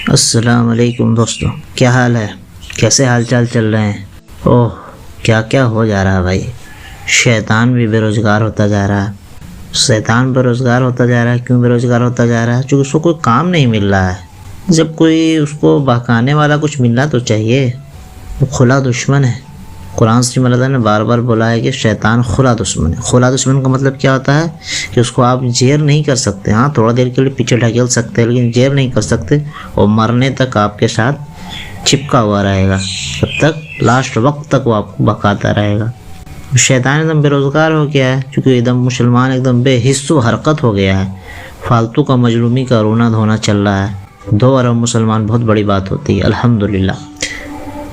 السلام علیکم دوستوں، کیا حال ہے؟ کیسے حال چال چل رہے ہیں؟ اوہ کیا کیا ہو جا رہا ہے بھائی، شیطان بھی بے روزگار ہوتا جا رہا ہے۔ شیطان بے روزگار ہوتا جا رہا ہے، کیوں بے روزگار ہوتا جا رہا ہے؟ چونکہ اس کو کوئی کام نہیں مل رہا ہے۔ جب کوئی اس کو بہکانے والا کچھ ملنا تو چاہیے۔ وہ کھلا دشمن ہے۔ قرآن سے اللہ نے بار بار بولا ہے کہ شیطان کھلا دشمن ہے۔ کھلا دشمن کا مطلب کیا ہوتا ہے کہ اس کو آپ زیر نہیں کر سکتے، ہاں تھوڑا دیر کے لیے پیچھے ڈھکیل سکتے ہیں لیکن زیر نہیں کر سکتے، اور مرنے تک آپ کے ساتھ چپکا ہوا رہے گا، جب تک لاسٹ وقت تک وہ آپ کو بہکاتا رہے گا۔ شیطان ایک دم بے روزگار ہو گیا ہے، چونکہ ایک دم مسلمان ایک دم بے حس و حرکت ہو گیا ہے، فالتو کا مظلومی کا رونا دھونا چل رہا ہے۔ 2 ارب مسلمان بہت بڑی بات ہوتی ہے الحمدللہ۔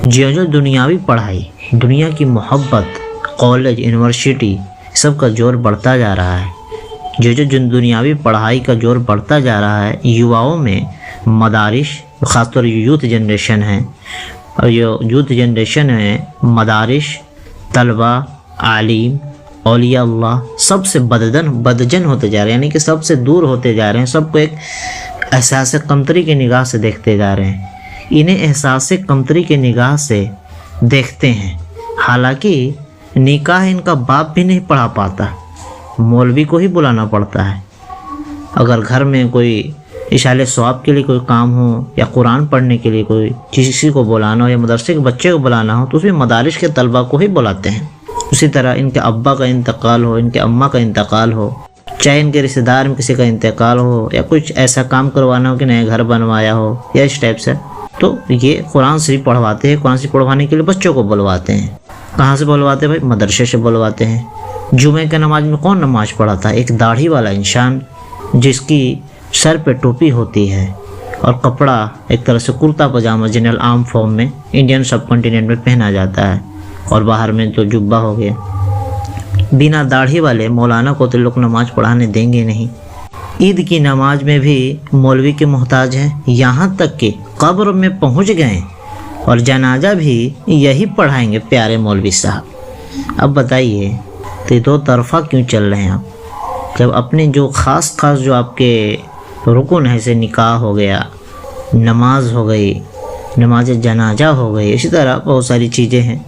جو دنیاوی پڑھائی، دنیا کی محبت، کالج یونیورسٹی سب کا زور بڑھتا جا رہا ہے۔ جو دنیاوی پڑھائی کا زور بڑھتا جا رہا ہے، یواؤں میں مدارس، خاص طور یوتھ جنریشن ہے، اور یوتھ جنریشن ہے، مدارس، طلبہ، عالم، اولیاء اللہ سب سے بدجن ہوتے جا رہے ہیں، یعنی کہ سب سے دور ہوتے جا رہے ہیں، سب کو ایک احساس کمتری کی نگاہ سے دیکھتے جا رہے ہیں۔ انہیں احساس کمتری کی نگاہ سے دیکھتے ہیں، حالانکہ نکاح ان کا باپ بھی نہیں پڑھا پاتا، مولوی کو ہی بلانا پڑتا ہے۔ اگر گھر میں کوئی اشارے ثواب کے لیے کوئی کام ہو، یا قرآن پڑھنے کے لیے کوئی کسی کو بلانا ہو، یا مدرسے کے بچے کو بلانا ہو، تو اس میں مدارس کے طلبہ کو ہی بلاتے ہیں۔ اسی طرح ان کے ابا کا انتقال ہو، ان کے اماں کا انتقال ہو، چاہے ان کے رشتہ دار میں کسی کا انتقال ہو، یا کچھ ایسا کام کروانا ہو کہ نئے گھر بنوایا ہو، یا اس ٹائپ سے، تو یہ قرآن شریف پڑھواتے ہیں۔ قرآن شریف پڑھوانے کے لیے بچوں کو بلواتے ہیں۔ کہاں سے بلواتے ہیں بھائی؟ مدرسے سے بلواتے ہیں۔ جمعہ کی نماز میں کون نماز پڑھاتا ہے؟ ایک داڑھی والا انسان جس کی سر پہ ٹوپی ہوتی ہے اور کپڑا ایک طرح سے کرتا پاجامہ جنرل عام فارم میں انڈین سب کنٹیننٹ میں پہنا جاتا ہے، اور باہر میں تو جبہ ہو گیا۔ بنا داڑھی والے مولانا کو تو لوگ نماز پڑھانے دیں گے نہیں۔ عید کی نماز میں بھی مولوی کے محتاج ہیں، یہاں تک کہ قبر میں پہنچ گئے اور جنازہ بھی یہی پڑھائیں گے پیارے مولوی صاحب۔ اب بتائیے تو 2 طرفہ کیوں چل رہے ہیں آپ؟ جب اپنے جو خاص جو آپ کے رکن ہے، جیسے نکاح ہو گیا، نماز ہو گئی، نماز جنازہ ہو گئی، اسی طرح بہت ساری چیزیں ہیں،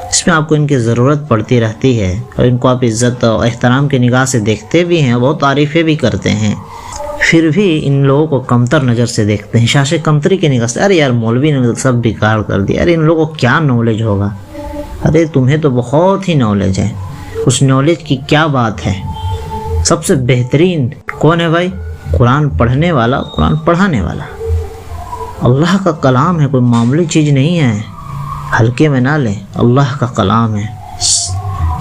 اس میں آپ کو ان کی ضرورت پڑتی رہتی ہے، اور ان کو آپ عزت اور احترام کی نگاہ سے دیکھتے بھی ہیں، بہت تعریفیں بھی کرتے ہیں، پھر بھی ان لوگوں کو کمتر نظر سے دیکھتے ہیں، شاش کمتری کی نگاہ سے۔ ارے یار مولوی نے سب بیکار کر دیا، ارے ان لوگوں کو کیا نالج ہوگا؟ ارے تمہیں تو بہت ہی نالج ہے، اس نالج کی کیا بات ہے؟ سب سے بہترین کون ہے بھائی؟ قرآن پڑھنے والا، قرآن پڑھانے والا۔ اللہ کا کلام ہے، کوئی معمولی چیز نہیں ہے، ہلکے میں نہ لیں، اللہ کا کلام ہے۔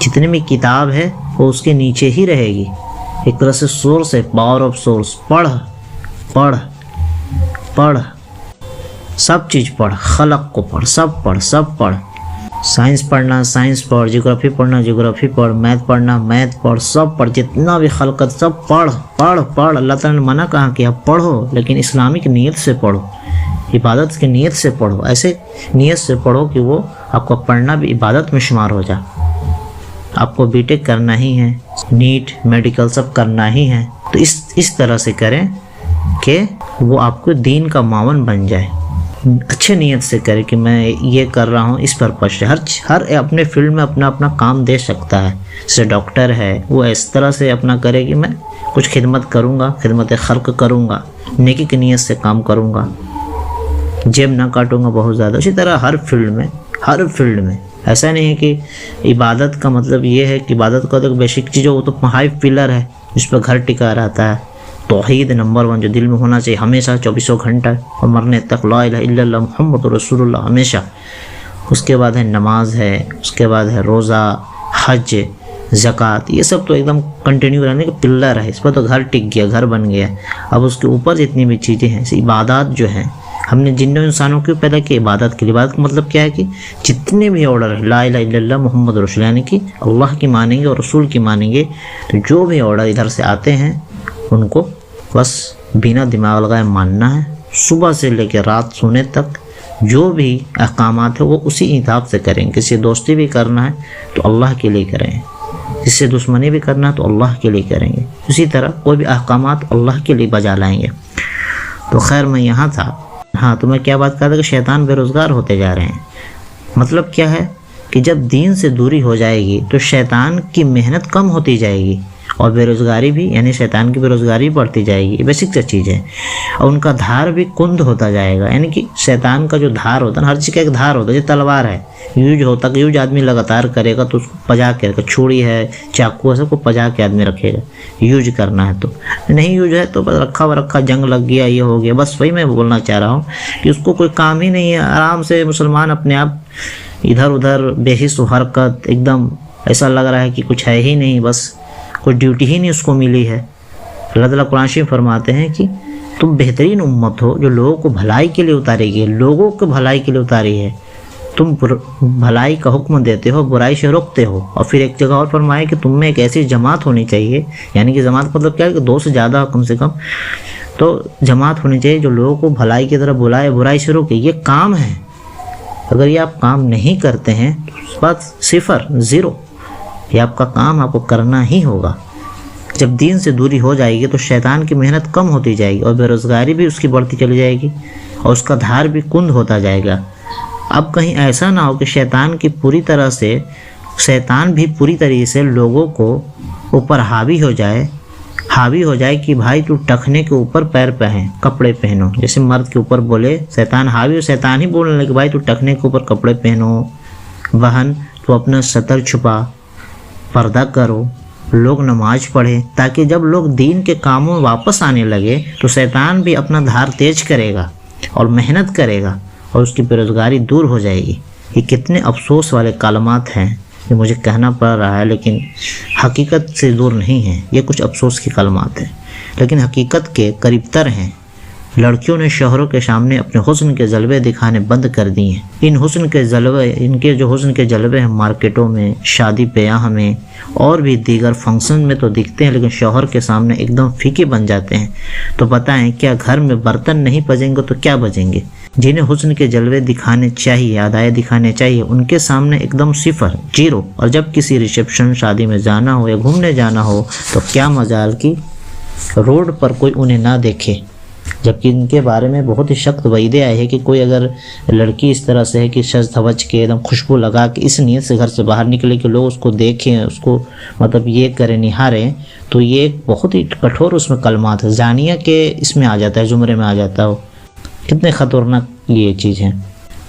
جتنی بھی کتاب ہے وہ اس کے نیچے ہی رہے گی، ایک طرح سے سورس ہے، پاور آف سورس۔ پڑھ پڑھ پڑھ، سب چیز پڑھ، خلق کو پڑھ، سب پڑھ۔ سائنس پڑھنا سائنس پڑھ، جغرافی پڑھنا جغرافی پڑھ، میتھ پڑھنا میتھ پڑھ، سب پڑھ، جتنا بھی خلقت سب پڑھ پڑھ پڑھ۔ اللہ تعالیٰ نے منع کہا کہ آپ پڑھو، لیکن اسلامک نیت سے پڑھو، عبادت کی نیت سے پڑھو، ایسے نیت سے پڑھو کہ وہ آپ کو پڑھنا بھی عبادت میں شمار ہو جائے۔ آپ کو بی ٹیک کرنا ہی ہے، نیٹ میڈیکل سب کرنا ہی ہے، تو اس طرح سے کریں کہ وہ آپ کو دین کا معاون بن جائے۔ اچھے نیت سے کریں کہ میں یہ کر رہا ہوں اس پرپس سے۔ ہر اپنے فیلڈ میں اپنا کام دے سکتا ہے، جیسے ڈاکٹر ہے وہ اس طرح سے اپنا کرے کہ میں کچھ خدمت کروں گا، خدمت خلق کروں گا، نیکی کی نیت سے کام کروں گا، جیب نہ کاٹوں گا بہت زیادہ۔ اسی طرح ہر فیلڈ میں ایسا نہیں ہے کہ عبادت کا مطلب یہ ہے کہ عبادت کا تو بیسک چیز وہ تو ہائی پلر ہے جس پہ گھر ٹکا رہتا ہے، توحید نمبر 1 جو دل میں ہونا چاہیے ہمیشہ 24 گھنٹہ، اور مرنے تک لا الہ الا اللہ محمد رسول اللہ ہمیشہ۔ اس کے بعد ہے نماز ہے، اس کے بعد ہے روزہ، حج، زکوٰۃ، یہ سب تو ایک دم کنٹینیو رہنے کے پلر ہے، اس پر تو گھر ٹک گیا، گھر بن گیا۔ اب اس کے اوپر جتنی بھی چیزیں ہیں، عبادات جو ہیں، ہم نے جن انسانوں کو پیدا کی عبادت کے لیے۔ عبادت کا مطلب کیا ہے کہ جتنے بھی آرڈر ہے، لا الہ الا اللہ محمد رسول، یعنی کہ اللہ کی مانیں گے اور رسول کی مانیں گے، تو جو بھی آرڈر ادھر سے آتے ہیں ان کو بس بنا دماغ لگائے ماننا ہے۔ صبح سے لے کے رات سونے تک جو بھی احکامات ہیں وہ اسی حساب سے کریں۔ کسی دوستی بھی کرنا ہے تو اللہ کے لیے کریں، جس سے دشمنی بھی کرنا ہے تو اللہ کے لیے کریں گے، اسی طرح کوئی بھی احکامات اللہ کے لیے بجا لائیں گے۔ تو خیر میں یہاں تھا، ہاں تو میں کیا بات کر رہا تھا کہ شیطان بے روزگار ہوتے جا رہے ہیں. مطلب کیا ہے کہ جب دین سے دوری ہو جائے گی تو شیطان کی محنت کم ہوتی جائے گی اور بے روزگاری بھی، یعنی شیطان کی بے روزگاری بڑھتی جائے گی. یہ بیسک چیز ہے. اور ان کا دھار بھی کند ہوتا جائے گا، یعنی کہ شیطان کا جو دھار ہوتا ہے، ہر چیز کا ایک دھار ہوتا ہے. جو تلوار ہے یوج ہوتا کہ یوج آدمی لگاتار کرے گا تو اس کو پجا کے رکھے، چھڑی ہے، چاقو ہے، سب کو پجا کے آدمی رکھے گا. یوج کرنا ہے تو نہیں، یوج ہے تو بس رکھا جنگ لگ گیا، یہ ہو گیا. بس وہی میں بولنا چاہ رہا ہوں کہ اس کو کوئی کام ہی نہیں ہے. آرام سے مسلمان اپنے آپ ادھر ادھر بے حس و حرکت، ایک دم ایسا لگ رہا ہے کہ کچھ ہے ہی نہیں، بس کوئی ڈیوٹی ہی نہیں اس کو ملی ہے. اللہ تعالیٰ قرآن شریف فرماتے ہیں کہ تم بہترین امت ہو جو لوگوں کو بھلائی کے لیے اتاری گئی، لوگوں کو بھلائی کے لیے اتاری ہے. تم بھلائی کا حکم دیتے ہو، برائی سے روکتے ہو. اور پھر ایک جگہ اور فرمایا کہ تم میں ایک ایسی جماعت ہونی چاہیے، یعنی کہ جماعت مطلب کیا ہے کہ 2 سے زیادہ کم سے کم تو جماعت ہونی چاہیے جو لوگوں کو بھلائی کی طرف بلائے، برائی سے روکے. یہ کام ہے. اگر یہ آپ کام نہیں کرتے ہیں تو بات 0 0. یہ آپ کا کام آپ کو کرنا ہی ہوگا. جب دین سے دوری ہو جائے گی تو شیطان کی محنت کم ہوتی جائے گی اور بے روزگاری بھی اس کی بڑھتی چلی جائے گی اور اس کا دھار بھی کند ہوتا جائے گا. اب کہیں ایسا نہ ہو کہ شیطان بھی پوری طریقے سے لوگوں کو اوپر حاوی ہو جائے کہ بھائی تو ٹخنے کے اوپر پیر پہن، کپڑے پہنو. جیسے مرد کے اوپر بولے شیطان حاوی، اور شیطان ہی بولنے لگے بھائی تو ٹخنے کے اوپر کپڑے پہنو. بہن تو اپنا سطر چھپا، پردہ کرو، لوگ نماز پڑھیں، تاکہ جب لوگ دین کے کاموں میں واپس آنے لگے تو شیطان بھی اپنا دھار تیز کرے گا اور محنت کرے گا اور اس کی بے روزگاری دور ہو جائے گی. یہ کتنے افسوس والے کلمات ہیں یہ مجھے کہنا پڑ رہا ہے، لیکن حقیقت سے دور نہیں ہیں. یہ کچھ افسوس کی کلمات ہیں لیکن حقیقت کے قریب تر ہیں. لڑکیوں نے شوہروں کے سامنے اپنے حسن کے جلوے دکھانے بند کر دیے ہیں. ان کے جو حسن کے جلوے ہیں مارکیٹوں میں، شادی بیاہ میں اور بھی دیگر فنکشن میں تو دکھتے ہیں، لیکن شوہر کے سامنے ایک دم پھیکے بن جاتے ہیں. تو بتائیں کیا گھر میں برتن نہیں بجیں گے تو کیا بجیں گے؟ جنہیں حسن کے جلوے دکھانے چاہیے، ادائے دکھانے چاہیے، ان کے سامنے ایک دم 0 0. اور جب کسی ریسیپشن، شادی میں جانا ہو یا گھومنے جانا ہو تو کیا مجال کہ روڈ پر کوئی انہیں نہ دیکھے. جبکہ ان کے بارے میں بہت ہی سخت وعیدے آئے ہیں کہ کوئی اگر لڑکی اس طرح سے ہے کہ سج دھوج کے ایک دم خوشبو لگا کے اس نیت سے گھر سے باہر نکلے کہ لوگ اس کو دیکھیں، اس کو مطلب یہ کریں، نہاریں، تو یہ ایک بہت ہی کٹھور اس میں کلمات ہے. زانیہ کے اس میں آ جاتا ہے، زمرے میں آ جاتا ہو. کتنے خطرناک یہ چیز ہیں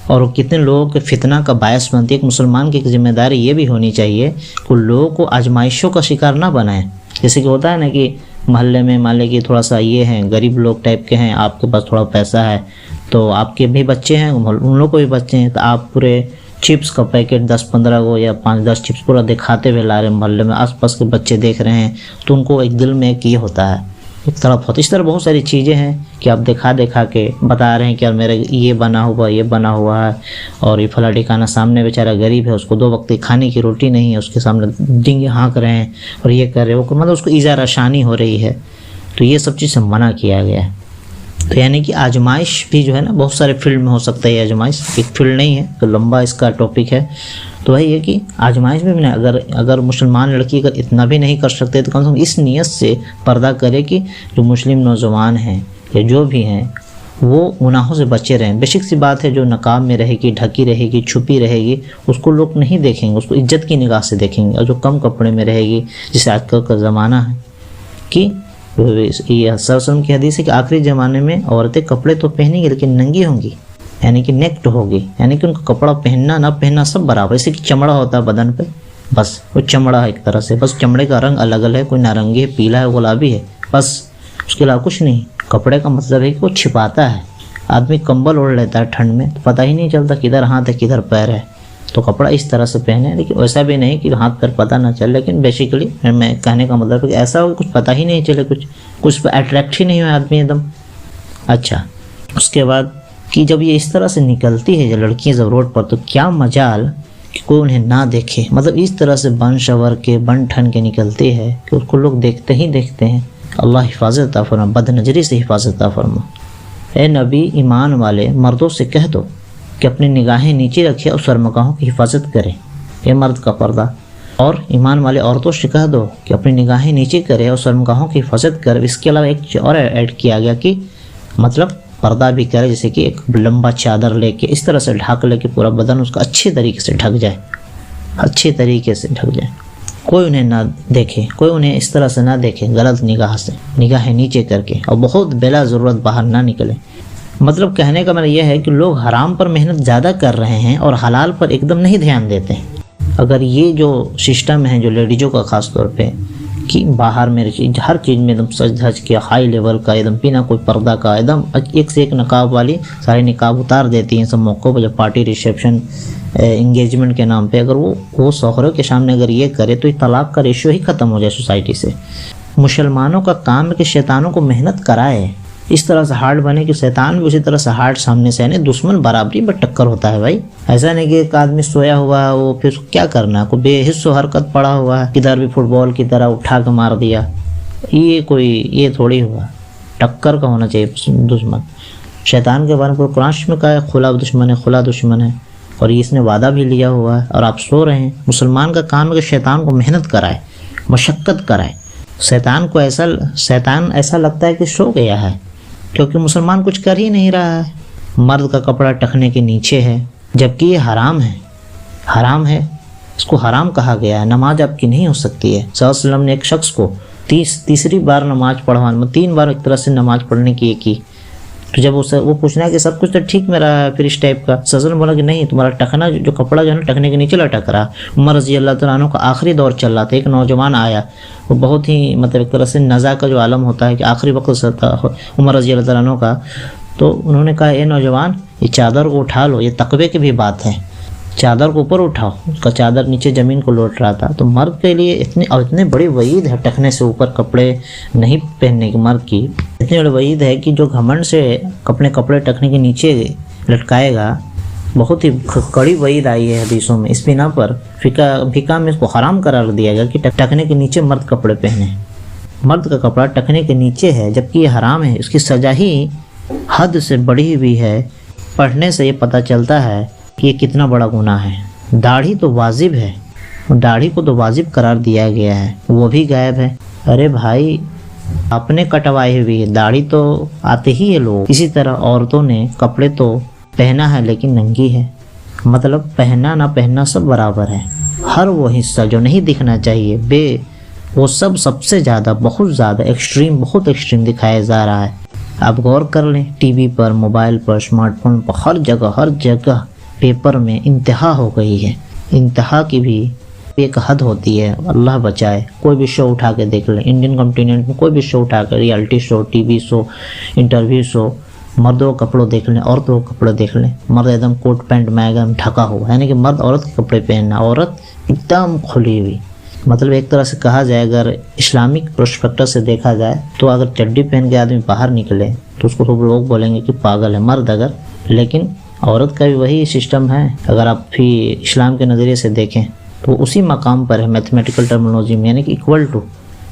اور کتنے لوگوں کے فتنہ کا باعث بنتی ہے. ایک مسلمان کی ایک ذمہ داری یہ بھی ہونی چاہیے کہ لوگوں کو آزمائشوں کا شکار نہ بنائیں. جیسے کہ ہوتا ہے نا کہ محلے میں مان لے کہ تھوڑا سا یہ ہیں، غریب لوگ ٹائپ کے ہیں، آپ کے پاس تھوڑا پیسہ ہے تو آپ کے بھی بچے ہیں، ان لوگ کو بھی بچے ہیں، تو آپ پورے چپس کا پیکٹ 10-15 کو یا 5-10 چپس پورا دکھاتے ہوئے لا رہے ہیں محلے میں، آس پاس کے بچے دیکھ رہے ہیں تو ان کو ایک دل میں ایک یہ ہوتا ہے، ایک طرف ہوتا ہے. اس طرح بہت ساری چیزیں ہیں کہ آپ دکھا کے بتا رہے ہیں کہ یار میرے یہ بنا ہوا ہے اور یہ فلاں ٹھکانا، سامنے بیچارہ غریب ہے، اس کو 2 وقت کی کھانے کی روٹی نہیں ہے، اس کے سامنے ڈنگے ہانک رہے ہیں اور یہ کر رہے ہیں، وہ مطلب اس کو ایذا رشانی ہو رہی ہے. تو یہ سب چیز سے منع کیا گیا ہے. تو یعنی کہ آزمائش بھی جو ہے نا بہت سارے فیلڈ میں ہو سکتا ہے. یہ آزمائش ایک فیلڈ نہیں ہے تو لمبا اس کا ٹاپک ہے. تو وہی ہے کہ آزمائش میں بھی نہیں، اگر مسلمان لڑکی اگر اتنا بھی نہیں کر سکتے تو کم سے کم اس نیت سے پردہ کرے کہ جو مسلم نوجوان ہیں یا جو بھی ہیں وہ گناہوں سے بچے رہیں. بیشک سی بات ہے، جو نقاب میں رہے گی، ڈھکی رہے گی، چھپی رہے گی، اس کو لوگ نہیں دیکھیں گے، اس کو عزت کی نگاہ سے دیکھیں گے. اور جو کم کپڑے میں رہے گی، جسے آج کل کا زمانہ ہے کہ یہ وسلم کی حدیث ہے کہ آخری زمانے میں عورتیں کپڑے تو پہنیں گی لیکن ننگی ہوں گی، یعنی کہ نیکڈ ہوگی، یعنی کہ ان کا کپڑا پہننا نہ پہننا سب برابر. جیسے کہ چمڑا ہوتا ہے بدن پہ، بس وہ چمڑا ہے ایک طرح سے، بس چمڑے کا رنگ الگ الگ ہے، کوئی نارنگی ہے، پیلا ہے، گلابی ہے، بس اس کے علاوہ کچھ نہیں. کپڑے کا مطلب ہے کہ وہ چھپاتا ہے. آدمی کمبل اوڑھ لیتا ہے ٹھنڈ میں تو پتہ ہی نہیں چلتا کدھر ہاتھ ہے کدھر پیر ہے. تو کپڑا اس طرح سے پہنے، لیکن ویسا بھی نہیں کہ ہاتھ پیر پتہ نہ چلے، لیکن بیسیکلی میں کہنے کا مطلب ہے کہ ایسا ہو کچھ پتہ ہی نہیں چلے، کچھ پہ اٹریکٹ ہی نہیں ہو آدمی ایک دم. اچھا، اس کے بعد کہ جب یہ اس طرح سے نکلتی ہے جو لڑکیاں جب روڈ پر، تو کیا مجال کہ کوئی انہیں نہ دیکھے. مطلب اس طرح سے بن شور کے بن ٹھن کے نکلتی ہے کہ اس کو لوگ دیکھتے ہی دیکھتے ہیں. اللہ حفاظت عطا فرما، بد نظری سے حفاظت عطا فرما. اے نبی، ایمان والے مردوں سے کہہ دو کہ اپنی نگاہیں نیچے رکھے اور سرمگاہوں کی حفاظت کریں. یہ مرد کا پردہ. اور ایمان والے عورتوں سے کہہ دو کہ اپنی نگاہیں نیچے کرے اور سرمگاہوں کی حفاظت کرے. اس کے علاوہ ایک چیز اور ایڈ کیا گیا کہ مطلب پردہ بھی کرے، جیسے کہ ایک لمبا چادر لے کے اس طرح سے ڈھک لے کے پورا بدن اس کا اچھے طریقے سے ڈھک جائے، اچھے طریقے سے ڈھک جائے، کوئی انہیں نہ دیکھے، کوئی انہیں اس طرح سے نہ دیکھے غلط نگاہ سے، نگاہیں نیچے کر کے، اور بہت بلا ضرورت باہر نہ نکلے۔ مطلب کہنے کا مطلب یہ ہے کہ لوگ حرام پر محنت زیادہ کر رہے ہیں اور حلال پر ایک دم نہیں دھیان دیتے ہیں۔ اگر یہ جو سسٹم ہے جو لیڈیزوں کا خاص طور پہ کہ باہر میں ہر چیز میں ایک دم سج دھج کے ہائی لیول کا، ایک دم بنا کوئی پردہ کا، ایک دم ایک سے ایک نقاب والی سارے نقاب اتار دیتی ہیں سب موقعوں پہ، جب پارٹی ریسیپشن انگیجمنٹ کے نام پہ اگر وہ شوہروں کے سامنے اگر یہ کرے تو یہ طلاق کا ریشیو ہی ختم ہو جائے سوسائٹی سے۔ مسلمانوں کا کام ہے کہ شیطانوں کو محنت کرائے، اس طرح سے ہارڈ بنے کہ شیطان بھی اسی طرح سے ہارڈ سامنے سے، یعنی دشمن برابری میں ٹکر ہوتا ہے بھائی۔ ایسا نہیں کہ ایک آدمی سویا ہوا ہے وہ پھر کیا کرنا ہے، کوئی بے حس و حرکت پڑا ہوا ہے، کدھر بھی فٹ بال کی طرح اٹھا کے مار دیا، یہ تھوڑی ہوا، ٹکر کا ہونا چاہیے دشمن۔ شیطان کے بارے میں پورا قرآن میں کہا ہے خلا دشمن ہے، خلا دشمن ہے، اور اس نے وعدہ بھی لیا ہوا ہے، اور آپ سو رہے ہیں۔ مسلمان کا کام ہے کہ شیطان کو محنت کرائے، مشقت کرائے۔ شیطان ایسا لگتا ہے کہ سو گیا ہے، کیونکہ مسلمان کچھ کر ہی نہیں رہا ہے۔ مرد کا کپڑا ٹخنے کے نیچے ہے، جبکہ یہ حرام ہے، اس کو حرام کہا گیا ہے۔ نماز آپ کی نہیں ہو سکتی ہے۔ صلی اللہ علیہ وسلم نے ایک شخص کو تیسری بار نماز پڑھوانا، 3 بار ایک طرح سے نماز پڑھنے کی ایک ہی، تو جب وہ پوچھنا کہ سب کچھ تو ٹھیک میں رہا ہے پھر اس ٹائپ کا، صلی اللہ علیہ وسلم بولا کہ نہیں، تمہارا ٹخنا جو کپڑا جو ہے نا ٹخنے کے نیچے لٹک رہا۔ عمر رضی اللہ تعالیٰ عنہ کا آخری دور چل رہا تھا، ایک نوجوان آیا، وہ بہت ہی مطلب ایک طرح سے نزا کا جو عالم ہوتا ہے کہ آخری وقت سے تھا عمر رضی اللہ تعالیٰ عنہ کا، تو انہوں نے کہا اے نوجوان یہ چادر کو اٹھا لو، یہ تقوی کی بھی بات ہے، چادر کو اوپر اٹھاؤ۔ اس کا چادر نیچے زمین کو لوٹ رہا تھا۔ تو مرد کے لیے اتنے بڑی وعید ہے ٹخنے سے اوپر کپڑے نہیں پہننے کی، مرد کی اتنی بڑی وعید ہے کہ جو گھمنڈ سے اپنے کپڑے ٹخنے کے نیچے لٹکائے گا، بہت ہی کڑی وعید آئی ہے حدیثوں میں۔ اس بنا پر فقہ میں اس کو حرام قرار دیا گیا کہ ٹخنے کے نیچے مرد کپڑے پہنے۔ مرد کا کپڑا ٹخنے کے نیچے ہے جبکہ یہ حرام ہے، اس کی سزا ہی حد سے بڑھی ہوئی ہے۔ پڑھنے سے یہ پتہ چلتا ہے کہ یہ کتنا بڑا گناہ ہے۔ داڑھی تو واجب ہے، داڑھی کو تو واجب قرار دیا گیا ہے، وہ بھی غائب ہے۔ ارے بھائی آپ نے کٹوائی ہوئی ہے، داڑھی تو آتے ہی ہے لوگ۔ اسی طرح عورتوں نے کپڑے تو پہنا ہے لیکن ننگی ہے، مطلب پہننا نہ پہننا سب برابر ہے۔ ہر وہ حصہ جو نہیں دکھنا چاہیے وہ سب سے زیادہ بہت زیادہ بہت ایکسٹریم دکھایا جا رہا ہے۔ آپ غور کر لیں، ٹی وی پر، موبائل پر، اسمارٹ فون پر، ہر جگہ پیپر میں انتہا ہو گئی ہے۔ انتہا کی بھی ایک حد ہوتی ہے، اللہ بچائے۔ کوئی بھی شو اٹھا کے دیکھ لیں، انڈین کانٹیننٹ میں کوئی بھی شو اٹھا کے، ریالٹی شو، ٹی وی شو، انٹرویو شو، مردوں کا کپڑوں دیکھ لیں، عورتوں کا کپڑے دیکھ لیں۔ مرد ایک دم کوٹ پینٹ میں ایک دم ڈھکا ہوا ہے، یعنی کہ مرد عورت کے کپڑے پہننا، عورت ایک دم کھلی ہوئی۔ مطلب ایک طرح سے کہا جائے اگر اسلامک پرسپیکٹو سے دیکھا جائے تو اگر چڈی پہن کے آدمی باہر نکلے تو اس کو سب لوگ بولیں گے کہ پاگل ہے مرد اگر، لیکن عورت کا بھی وہی سسٹم ہے۔ اگر آپ بھی اسلام کے نظریے سے دیکھیں تو اسی مقام پر ہے میتھمیٹیکل ٹرمنالوجی میں، یعنی کہ ایکول ٹو،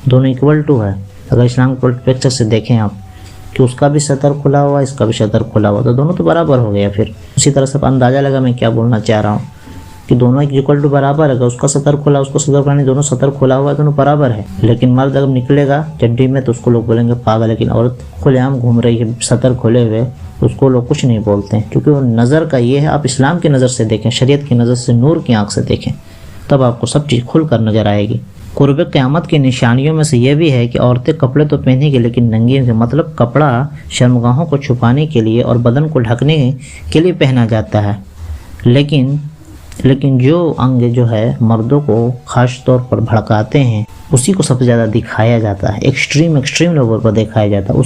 دونوں ایکول ٹو ہے۔ اگر اسلام کے پرسپیکٹو سے دیکھیں آپ کہ اس کا بھی سطر کھلا ہوا، اس کا بھی سطر کھلا ہوا، تو دونوں تو برابر ہو گیا۔ پھر اسی طرح سے اندازہ لگا میں کیا بولنا چاہ رہا ہوں کہ دونوں ایکول ٹو برابر ہے۔ اگر اس کا سطر کھلا، اس کو سطر کھلا، دونوں سطر کھلا ہوا ہے، دونوں برابر ہے۔ لیکن مرد اگر نکلے گا چڈی میں تو اس کو لوگ بولیں گے پاگل، لیکن عورت کھلے عام گھوم رہی ہے سطر کھلے ہوئے، اس کو لوگ کچھ نہیں بولتے ہیں، کیونکہ وہ نظر کا یہ ہے۔ آپ اسلام کی نظر سے دیکھیں، شریعت کی نظر سے، نور کی آنکھ سے دیکھیں، تب آپ کو سب چیز کھل کر نظر آئے گی۔ قرب قیامت کی نشانیوں میں سے یہ بھی ہے کہ عورتیں کپڑے تو پہنیں گی لیکن ننگی ہیں، مطلب کپڑا شرمگاہوں کو چھپانے کے لیے اور بدن کو ڈھکنے کے لیے پہنا جاتا ہے، لیکن جو انگ جو ہے مردوں کو خاص طور پر بھڑکاتے ہیں اسی کو سب سے زیادہ دکھایا جاتا ہے، ایکسٹریم لیول پر دکھایا جاتا ہے۔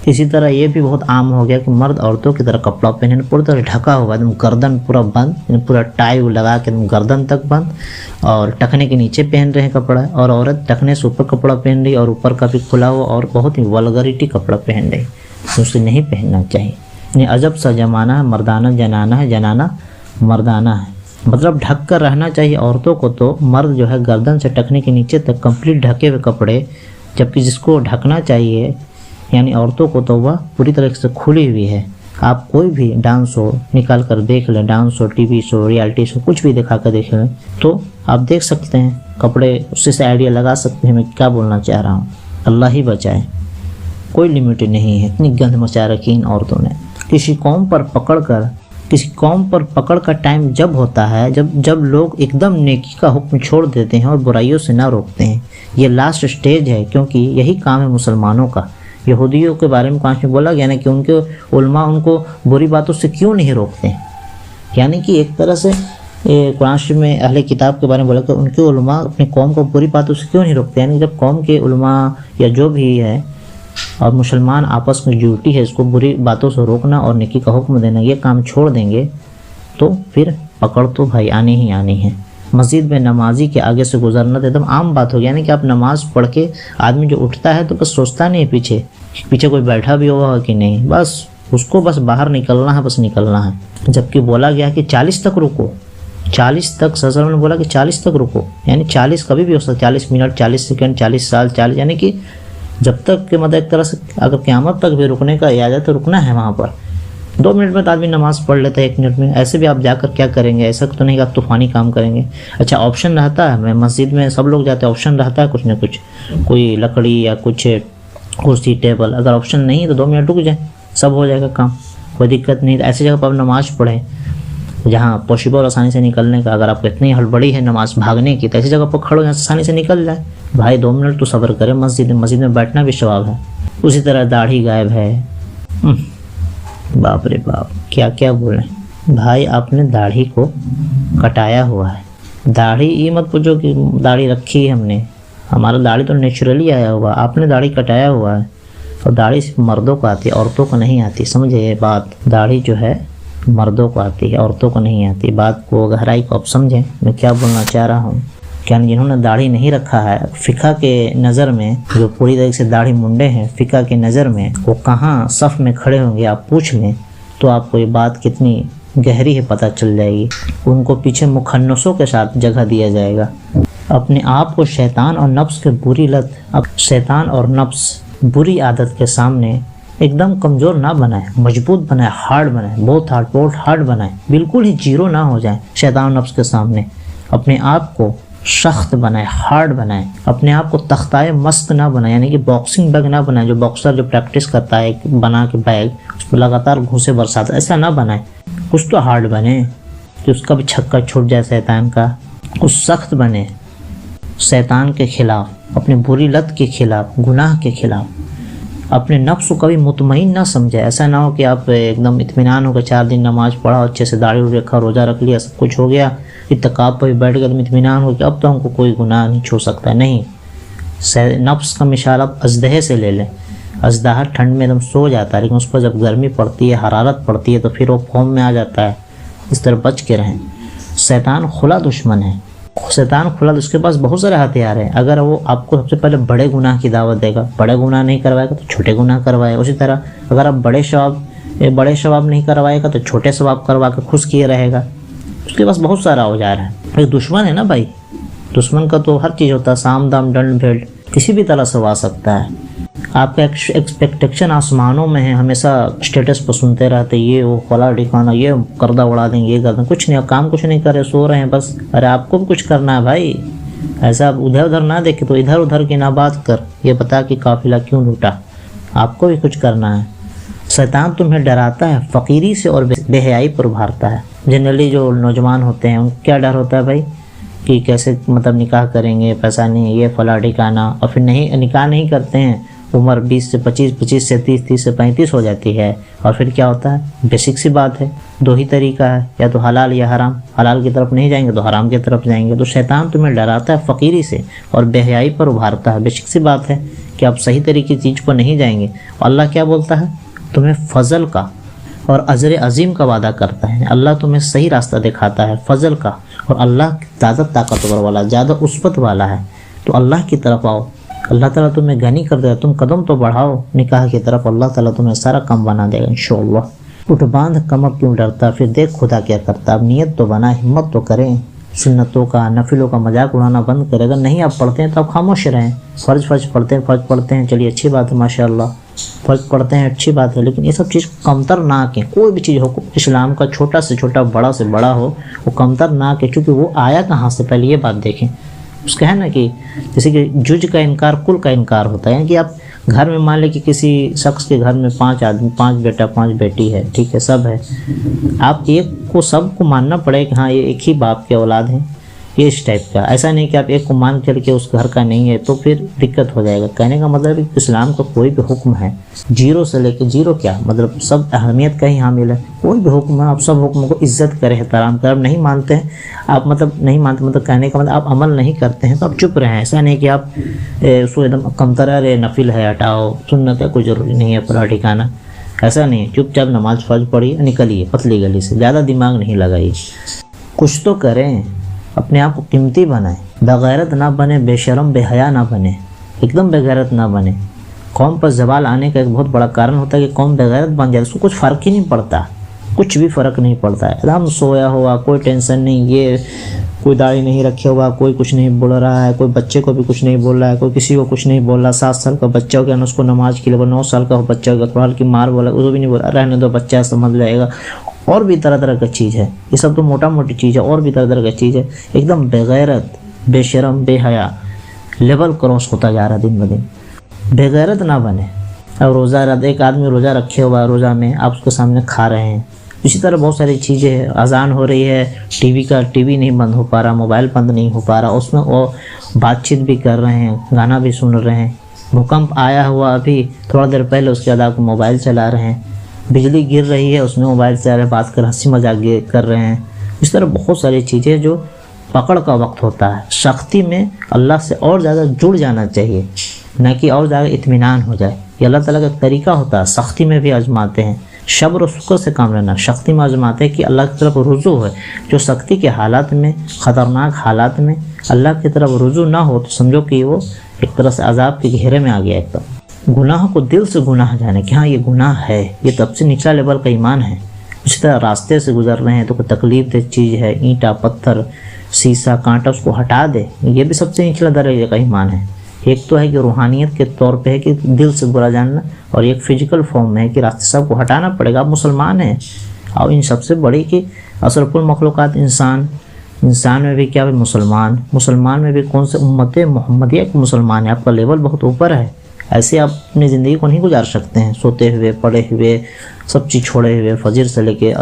اسی طرح یہ بھی بہت عام ہو گیا کہ مرد عورتوں کی طرح کپڑا پہنے، پوری طرح ڈھکا ہوا، ایک دم گردن پورا بند، پورا ٹائی لگا کے گردن تک بند، اور ٹخنے کے نیچے پہن رہے ہیں کپڑا، اور عورت ٹخنے سے اوپر کپڑا پہن رہی اور اوپر کا بھی کھلا ہوا، اور بہت ہی ولگریٹی کپڑا پہن رہی، اسے نہیں پہننا چاہیے۔ یعنی عجب سا زمانہ ہے، مردانہ جنانہ ہے، جنانہ مردانہ ہے، مطلب ڈھک کر رہنا چاہیے عورتوں کو۔ تو مرد جو ہے گردن سے ٹخنے کے نیچے تک کمپلیٹ ڈھکے ہوئے کپڑے، جبکہ جس کو ڈھکنا چاہیے یعنی عورتوں کو تو وہ پوری طرح سے کھلی ہوئی ہے۔ آپ کوئی بھی ڈانس شو نکال کر دیکھ لیں، ڈانس شو، ٹی وی شو، ریالٹی شو، کچھ بھی دکھا کر دیکھ لیں تو آپ دیکھ سکتے ہیں کپڑے، اس سے آئیڈیا لگا سکتے ہیں میں کیا بولنا چاہ رہا ہوں۔ اللہ ہی بچائے۔ کوئی لمٹ نہیں ہے، اتنی گند مچا رکھی ان عورتوں نے۔ کسی قوم پر پکڑ کا ٹائم جب ہوتا ہے جب لوگ ایک دم نیکی کا حکم چھوڑ دیتے ہیں اور برائیوں سے نہ روکتے ہیں۔ یہ لاسٹ سٹیج ہے، کیونکہ یہی کام ہے مسلمانوں کا۔ یہودیوں کے بارے میں قرآن میں بولا گیا نا کہ ان کے علماء ان کو بری باتوں سے کیوں نہیں روکتے ہیں، یعنی کہ ایک طرح سے قرآن میں اہل کتاب کے بارے میں بولا کہ ان کے علماء اپنی قوم کو بری باتوں سے کیوں نہیں روکتے، یعنی جب قوم کے علماء یا جو بھی ہے اور مسلمان آپس میں ڈیوٹی ہے اس کو بری باتوں سے روکنا اور نیکی کا حکم دینا، یہ کام چھوڑ دیں گے تو پھر پکڑ تو بھائی آنی ہی آنی ہے۔ مسجد میں نمازی کے آگے سے گزرنا تو ایک دم عام بات ہو گیا، یعنی کہ آپ نماز پڑھ کے آدمی جو اٹھتا ہے تو بس سوچتا نہیں ہے پیچھے کوئی بیٹھا بھی ہوگا کہ نہیں، بس اس کو بس باہر نکلنا ہے، بس نکلنا ہے۔ جبکہ بولا گیا کہ 40 تک رکو، 40 تک صلی اللہ علیہ وسلم نے بولا کہ 40 تک رکو، یعنی 40 کبھی بھی ہو سکتا، 40 منٹ، 40 سیکنڈ، 40 سال، 40، یعنی کہ جب تک کہ ایک طرح سے اگر قیامت تک بھی رکنے کا اجازت تو رکنا ہے وہاں پر۔ 2 منٹ میں تو آدمی نماز پڑھ لیتا ہے، 1 منٹ میں، ایسے بھی آپ جا کر کیا کریں گے، ایسا تو نہیں کہ آپ طوفانی کام کریں گے۔ اچھا آپشن رہتا ہے، میں مسجد میں سب لوگ جاتے ہیں، آپشن رہتا ہے کچھ نہ کچھ، کوئی لکڑی یا کچھ کرسی ٹیبل، اگر آپشن نہیں تو 2 منٹ رک جائیں، سب ہو جائے گا کام، کوئی دقت نہیں۔ ایسی جگہ پر آپ نماز پڑھیں جہاں پوسیبل آسانی سے نکلنے کا، اگر آپ کو اتنی ہڑبڑی ہے نماز بھاگنے کی تو ایسی جگہ پر کھڑو جہاں آسانی سے نکل جائے بھائی، 2 منٹ تو صبر کریں، مسجد میں بیٹھنا بھی ثواب ہے۔ اسی طرح داڑھی غائب ہے، باپ رے باپ کیا کیا بولیں بھائی، آپ نے داڑھی کو کٹایا ہوا ہے، داڑھی یہ مت پوچھو کہ داڑھی رکھی ہے ہم نے، ہمارا داڑھی تو نیچرلی آیا ہوا، آپ نے داڑھی کٹایا ہوا ہے، اور داڑھی صرف مردوں کو آتی ہے، عورتوں کو نہیں آتی، سمجھے یہ بات، داڑھی جو ہے مردوں کو آتی ہے، عورتوں کو نہیں آتی، بات کو گہرائی کو آپ سمجھیں میں کیا بولنا چاہ رہا ہوں۔ کہ جنہوں نے داڑھی نہیں رکھا ہے، فقہ کے نظر میں جو پوری طرح سے داڑھی منڈے ہیں، فقہ کے نظر میں وہ کہاں صف میں کھڑے ہوں گے آپ پوچھ لیں تو آپ کو یہ بات کتنی گہری ہے پتہ چل جائے گی۔ ان کو پیچھے مخنثوں کے ساتھ جگہ دیا جائے گا۔ اپنے آپ کو شیطان اور نفس کے بری لت، شیطان اور نفس بری عادت کے سامنے ایک دم کمزور نہ بنائیں، مضبوط بنائیں، ہارڈ بنائیں، بہت ہارڈ بنائیں، بالکل ہی زیرو نہ ہو جائیں شیطان اور نفس کے سامنے۔ اپنے آپ کو سخت بنائیں، ہارڈ بنائیں، اپنے آپ کو تختائے مسک نہ بنائیں، یعنی کہ باکسنگ بیگ نہ بنائیں، جو باکسر جو پریکٹس کرتا ہے بنا کے بیگ اس پہ لگاتار گھوسے برساتا، ایسا نہ بنائیں، کچھ تو ہارڈ بنے کہ اس کا بھی چھکا چھوٹ جائے شیطان کا، کچھ سخت بنے شیطان کے خلاف، اپنے بری لت کے خلاف، گناہ کے خلاف۔ اپنے نفس کو کبھی مطمئن نہ سمجھے، ایسا نہ ہو کہ آپ ایک دم اطمینان ہو کہ 4 دن نماز پڑھا، اچھے سے داڑھی رکھا، روزہ رکھ لیا، سب کچھ ہو گیا، اتقاب پہ بیٹھ گئے، اطمینان ہو کہ اب تو ہم کو کوئی گناہ نہیں چھو سکتا، نہیں۔ نفس کا مثال آپ اژدہے سے لے لیں، اژدہا ٹھنڈ میں ایک دم سو جاتا ہے، لیکن اس پر جب گرمی پڑتی ہے، حرارت پڑتی ہے تو پھر وہ فوم میں آ جاتا ہے، اس طرح بچ کے رہیں۔ شیطان کھلا دشمن ہے، شیطان کھلا، اس کے پاس بہت سارے ہتھیار ہیں، اگر وہ آپ کو سب سے پہلے بڑے گناہ کی دعوت دے گا، بڑے گناہ نہیں کروائے گا تو چھوٹے گناہ کروائے گا، اسی طرح اگر آپ بڑے ثواب نہیں کروائے گا تو چھوٹے ثواب کروا کے خوش کیے رہے گا، اس کے پاس بہت سارا اوزار ہے۔ ایک دشمن ہے نا بھائی، دشمن کا تو ہر چیز ہوتا ہے، سام دام ڈنڈ بھیڑ کسی بھی طرح سے آ سکتا ہے۔ آپ کا ایکسپیکٹیشن آسمانوں میں ہے، ہمیشہ اسٹیٹس پر سنتے رہتے، یہ وہ فلاں ٹھکانا، یہ کردہ اڑا دیں، یہ کر دیں، کچھ نہیں، کام کچھ نہیں کرے، سو رہے ہیں بس۔ ارے آپ کو بھی کچھ کرنا ہے بھائی، ایسا ادھر ادھر نہ دیکھے تو ادھر ادھر کی نہ بات کر، یہ بتا کہ قافلہ کیوں لوٹا، آپ کو بھی کچھ کرنا ہے۔ شیطان تمہیں ڈراتا ہے فقیری سے اور بے حیائی پر ابھارتا ہے۔ جنرلی جو نوجوان ہوتے ہیں ان کو کیا ڈر ہوتا ہے بھائی کہ کیسے نکاح کریں گے، پیسہ نہیں، یہ فلاں ٹھکانا، اور پھر نہیں نکاح نہیں کرتے ہیں، عمر 20 سے 25، 25 سے 30، 30 سے 35 ہو جاتی ہے، اور پھر کیا ہوتا ہے، بیسک سی بات ہے، 2 ہی طریقہ ہے، یا تو حلال یا حرام، حلال کی طرف نہیں جائیں گے تو حرام کی طرف جائیں گے۔ تو شیطان تمہیں ڈراتا ہے فقیری سے اور بے حیائی پر ابھارتا ہے، بیسک سی بات ہے کہ آپ صحیح طریقے کی چیز پر نہیں جائیں گے۔ اللہ کیا بولتا ہے، تمہیں فضل کا اور اجر عظیم کا وعدہ کرتا ہے، اللہ تمہیں صحیح راستہ دکھاتا ہے، فضل کا، اور اللہ زیادہ طاقتور والا، زیادہ عصبت والا ہے، تو اللہ کی طرف آؤ، اللہ تعالیٰ تمہیں غنی کر دے گا، تم قدم تو بڑھاؤ نکاح کی طرف، اللہ تعالیٰ تمہیں سارا کام بنا دے گا انشاءاللہ۔ اٹھ باندھ کمر کیوں ڈرتا، پھر دیکھ خدا کیا کرتا، اب نیت تو بنا، ہمت تو کریں، سنتوں کا نفلوں کا مذاق اڑانا بند کرے گا، نہیں آپ پڑھتے ہیں تو آپ خاموش رہیں، فرض پڑھتے ہیں، چلیے اچھی بات ہے ماشاءاللہ، فرض پڑھتے ہیں اچھی بات ہے، لیکن یہ سب چیز کمتر نہ آکیں، کوئی بھی چیز ہو اسلام کا، چھوٹا سے چھوٹا، بڑا سے بڑا ہو، وہ کمتر نہ آکے، چونکہ وہ آیا کہاں سے، پہلے یہ بات دیکھیں۔ اس کا ہے نا کہ جیسے کہ جج کا انکار کل کا انکار ہوتا ہے، یعنی کہ آپ گھر میں مان لے کہ کسی شخص کے گھر میں 5 آدمی، 5 بیٹا 5 بیٹی ہے، ٹھیک ہے، سب ہے، آپ ایک کو سب کو ماننا پڑے کہ ہاں یہ ایک ہی باپ کے اولاد ہیں، یہ اس ٹائپ کا، ایسا نہیں کہ آپ ایک کو مان چل کے اس گھر کا نہیں ہے تو پھر دقت ہو جائے گا۔ کہنے کا مطلب ہے کہ اسلام کا کوئی بھی حکم ہے، 0 سے لے کے 0 کیا مطلب سب اہمیت کا ہی حامل ہے، کوئی بھی حکم ہے آپ سب حکموں کو عزت کریں، احترام کریں۔ آپ نہیں مانتے ہیں، آپ مطلب نہیں مانتے مطلب کہنے کا مطلب آپ عمل نہیں کرتے ہیں تو آپ چپ رہیں، ایسا نہیں کہ آپ اس کو ایک دم کمتر ہے، نفل ہے ہٹاؤ، سنت ہے کوئی ضروری نہیں ہے پورا ٹھکانا، ایسا نہیں ہے، چپ چاپ نماز فرض پڑھی نکلیے پتلی گلی سے، زیادہ دماغ نہیں لگائیے، کچھ تو کریں، اپنے آپ کو قیمتی بنائیں، بغیرت نہ بنے، بے شرم بے حیا نہ بنے، ایک دم بغیرت نہ بنے۔ قوم پر زوال آنے کا ایک بہت بڑا کارن ہوتا ہے کہ قوم بغیرت بن جائے، اس کو کچھ فرق ہی نہیں پڑتا، کچھ بھی فرق نہیں پڑتا ہے، ایک دم سویا ہوا، کوئی ٹینشن نہیں، یہ کوئی داڑھی نہیں رکھے ہوا، کوئی کچھ نہیں بول رہا ہے، کوئی بچے کو بھی کچھ نہیں بول رہا ہے، کوئی کسی کو کچھ نہیں بول رہا، 7 سال کا بچہ ہو گیا اس کو نماز کے لیے 9 سال کا بچہ ہو گیا تھوڑا کی مار بولا اس کو بھی نہیں بولا، رہنے دو بچہ سمجھ جائے گا، اور بھی طرح طرح کا چیز ہے، یہ سب تو موٹا موٹی چیز ہے، اور بھی طرح طرح کا چیز ہے، ایک دم بغیرت بے شرم بے حیا، لیول کراس ہوتا جا رہا دن بدن، بغیرت نہ بنے۔ اب روزہ ایک آدمی روزہ رکھے ہوا ہے، روزہ میں آپ اس کے سامنے کھا رہے ہیں، اسی طرح بہت ساری چیزیں ہیں، اذان ہو رہی ہے، ٹی وی نہیں بند ہو پا رہا، موبائل بند نہیں ہو پا رہا، اس میں وہ بات چیت بھی کر رہے ہیں، گانا بھی سن رہے ہیں، بھوکمپ آیا ہوا ابھی تھوڑا دیر پہلے اس کے بعد آپ موبائل چلا رہے ہیں، بجلی گر رہی ہے اس میں موبائل سے بات کر ہنسی مذاق کر رہے ہیں، اس طرح بہت ساری چیزیں جو پکڑ کا وقت ہوتا ہے، سختی میں اللہ سے اور زیادہ جڑ جانا چاہیے، نہ کہ اور زیادہ اطمینان ہو جائے، یہ اللہ تعالیٰ کا ایک طریقہ ہوتا ہے، سختی میں بھی آزماتے ہیں، صبر و شکر سے کام لینا، سختی میں آزماتے ہیں کہ اللہ کی طرف رجوع ہے، جو سختی کے حالات میں خطرناک حالات میں اللہ کی طرف رجوع نہ ہو تو سمجھو کہ وہ ایک طرح سے عذاب کے گھیرے میں آ گیا ایک دم۔ گناہ کو دل سے گناہ جانے کہ ہاں یہ گناہ ہے، یہ سب سے نچلا لیول کا ایمان ہے، اسی طرح راستے سے گزر رہے ہیں تو کوئی تکلیف دہ چیز ہے، اینٹا پتھر سیسا کانٹا اس کو ہٹا دے، یہ بھی سب سے نچلا درجے کا ایمان ہے۔ ایک تو ہے کہ روحانیت کے طور پہ ہے کہ دل سے برا جاننا، اور ایک فزیکل فارم میں ہے کہ راستے سب کو ہٹانا پڑے گا، آپ مسلمان ہیں، اور ان سب سے بڑی کہ اشرف المخلوقات انسان میں بھی کیا ہے مسلمان میں بھی کون سے امت محمدیہ کے مسلمان ہے، آپ کا لیول بہت اوپر ہے، ایسے آپ اپنی زندگی کو نہیں گزار سکتے ہیں، سوتے ہوئے پڑے ہوئے سب چیز چھوڑے ہوئے، فجر سے لے کے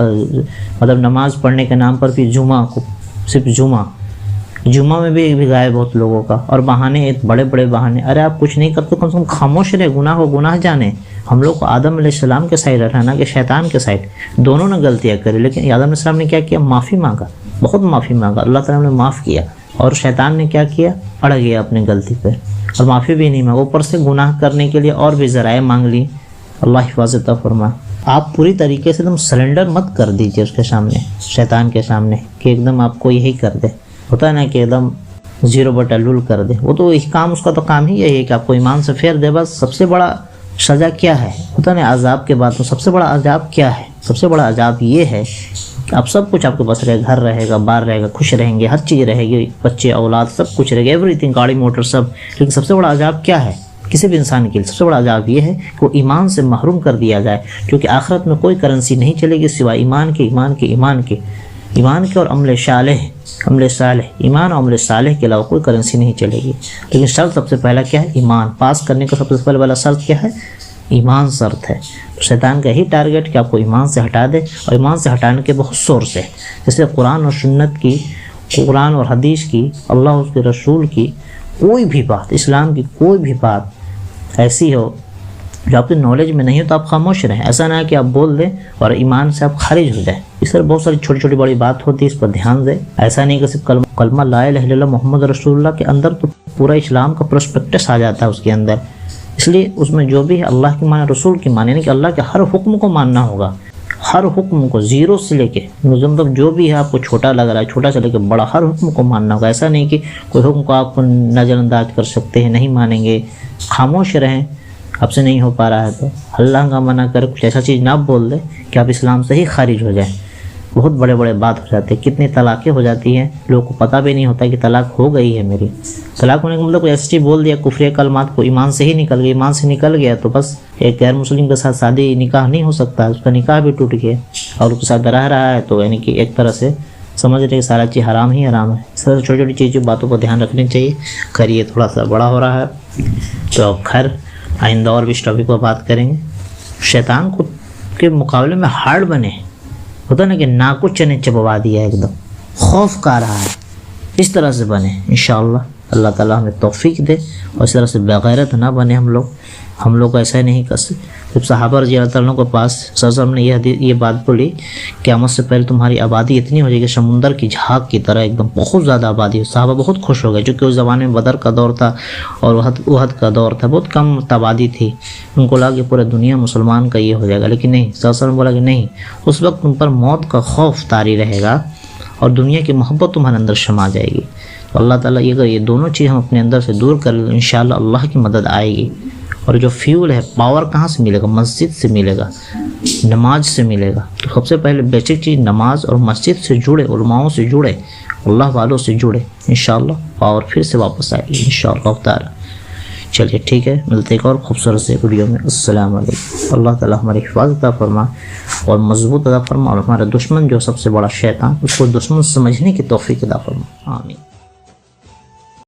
مطلب نماز پڑھنے کے نام پر بھی جمعہ کو صرف جمعہ میں بھی غائب بہت لوگوں کا، اور بہانے بڑے بڑے بہانے، ارے آپ کچھ نہیں کرتے کم سے کم خاموش رہے، گناہ کو گناہ جانے۔ ہم لوگ کو آدم علیہ السلام کے سائڈ رہنا کہ شیطان کے سائڈ، دونوں نے غلطیاں کری، لیکن آدم علیہ السلام نے کیا کیا؟ معافی مانگا، بہت معافی مانگا، اللہ تعالیٰ نے معاف کیا، اور شیطان نے کیا کیا؟ اڑ گیا اپنی غلطی پہ اور معافی بھی نہیں مانگا، اوپر سے گناہ کرنے کے لیے اور بھی ذرائع مانگ لی، اللہ حفاظت فرما۔ آپ پوری طریقے سے ایک دم سرنڈر مت کر دیجیے اس کے سامنے، شیطان کے سامنے، کہ ایک دم آپ کو یہی کر دے، ہوتا ہے نا کہ ایک دم 0/لول کر دے، وہ تو کام اس کا تو کام ہی یہی ہے کہ آپ کو ایمان سے پھیر دے بس۔ سب سے بڑا سزا کیا ہے؟ ہوتا ہے نا عذاب کے بعد تو سب سے بڑا عذاب کیا ہے؟ سب سے بڑا عذاب یہ ہے کہ آپ سب کچھ آپ کے پاس رہے گا، گھر رہے گا، بار رہے گا، خوش رہیں گے، ہر چیز رہے گی، بچے اولاد سب کچھ رہے گا، ایوری تھنگ، گاڑی موٹر سب، لیکن سب سے بڑا عذاب کیا ہے کسی بھی انسان کے لیے؟ سب سے بڑا عذاب یہ ہے کہ وہ ایمان سے محروم کر دیا جائے، کیونکہ آخرت میں کوئی کرنسی نہیں چلے گی سوائے ایمان کے اور عمل صالح، ایمان اور عمل صالح کے علاوہ کوئی کرنسی نہیں چلے گی۔ لیکن شرط سب سے پہلا کیا ہے؟ ایمان۔ پاس کرنے کا سب سے پہلے والا شرط کیا ہے؟ ایمان شرط ہے۔ شیطان کا یہی ٹارگٹ کہ آپ کو ایمان سے ہٹا دے، اور ایمان سے ہٹانے کے بہت سورس ہے، جیسے قرآن اور حدیث کی، اللہ اس کے رسول کی کوئی بھی بات، اسلام کی کوئی بھی بات ایسی ہو جو آپ کی نالج میں نہیں ہو تو آپ خاموش رہیں، ایسا نہ ہے کہ آپ بول دیں اور ایمان سے آپ خارج ہو جائیں۔ اس طرح بہت ساری چھوٹی چھوٹی بڑی بات ہوتی ہے، اس پر دھیان دیں۔ ایسا نہیں کہ صرف کلمہ لا الہ الا اللہ محمد رسول اللہ کے اندر تو پورا اسلام کا پروسپیکٹس آ جاتا ہے اس کے اندر، اس لیے اس میں جو بھی ہے اللہ کی مانے، رسول کی مانے، یعنی کہ اللہ کے ہر حکم کو ماننا ہوگا، ہر حکم کو، 0 سے لے کے مطلب جو بھی ہے آپ کو چھوٹا لگ رہا ہے، چھوٹا سے لے کے بڑا، ہر حکم کو ماننا ہوگا۔ ایسا نہیں کہ کوئی حکم کو آپ نظر انداز کر سکتے ہیں، نہیں مانیں گے، خاموش رہیں، آپ سے نہیں ہو پا رہا ہے تو اللہ کا منع کر کچھ ایسا چیز نہ بول دے کہ آپ اسلام سے ہی خارج ہو جائیں۔ بہت بڑے بڑے بات ہو جاتے ہیں، کتنی طلاقیں ہو جاتی ہیں، لوگوں کو پتہ بھی نہیں ہوتا کہ طلاق ہو گئی ہے میری۔ طلاق ہونے کا مطلب کوئی ایسی چیز بول دیا، کفر کلمات کو، ایمان سے ہی نکل گئی، ایمان سے نکل گیا تو بس ایک غیر مسلم کے ساتھ شادی نکاح نہیں ہو سکتا، اس کا نکاح بھی ٹوٹ گیا، اور اس کے ساتھ رہ رہا ہے تو یعنی کہ ایک طرح سے سمجھ رہے کہ سارا چیز حرام ہی حرام ہے۔ اس طرح چھوٹی چھوٹی چیزوں باتوں کو دھیان رکھنی چاہیے۔ خیر یہ تھوڑا سا بڑا ہو رہا ہے تو خیر آئندہ اور بھی اس ٹاپک پر بات کریں گے. شیطان کو کے مقابلے میں ہارڈ بنے, ہوتا نا کہ ناکو چنے چبوا دیا ایک دم, خوف کا رہا ہے, اس طرح سے بنے انشاءاللہ. اللہ تعالیٰ ہمیں توفیق دے اور اس طرح سے بغیرت نہ بنے ہم لوگ ایسا نہیں کر سکتے. جب صحابہ رضی اللہ تعالیٰ کے پاس صلی اللہ علیہ وسلم نے یہ بات بولی, قیامت سے پہلے تمہاری آبادی اتنی ہو جائے گی سمندر کی جھاگ کی طرح, ایک دم بہت زیادہ آبادی ہو. صحابہ بہت خوش ہو گئے, چونکہ اس زمانے میں بدر کا دور تھا اور احد کا دور تھا, بہت کم آبادی تھی. ان کو لگا کہ پورے دنیا مسلمان کا یہ ہو جائے گا, لیکن نہیں, صلی اللہ علیہ وسلم بولا کہ نہیں, اس وقت تم پر موت کا خوف طاری رہے گا اور دنیا کی محبت تمہارے اندر شما جائے گی. تو اللہ تعالیٰ اگر یہ دونوں چیز ہم اپنے اندر سے دور کر لیں, انشاءاللہ اللہ کی مدد آئے گی. اور جو فیول ہے, پاور کہاں سے ملے گا؟ مسجد سے ملے گا, نماز سے ملے گا. تو سب سے پہلے بیسک چیز نماز اور مسجد سے جڑے, علماؤں سے جڑے, اللہ والوں سے جڑے, انشاءاللہ پاور پھر سے واپس آئے گی انشاءاللہ تعالی. چلیے ٹھیک ہے, ملتے ایک اور خوبصورت سے ویڈیو میں. السلام علیکم. اللہ تعالیٰ ہماری حفاظت عطا فرما اور مضبوط عطا فرما, اور ہمارا دشمن جو سب سے بڑا شیطان, اس کو دشمن سمجھنے کی توفیق عطا فرما. آمین.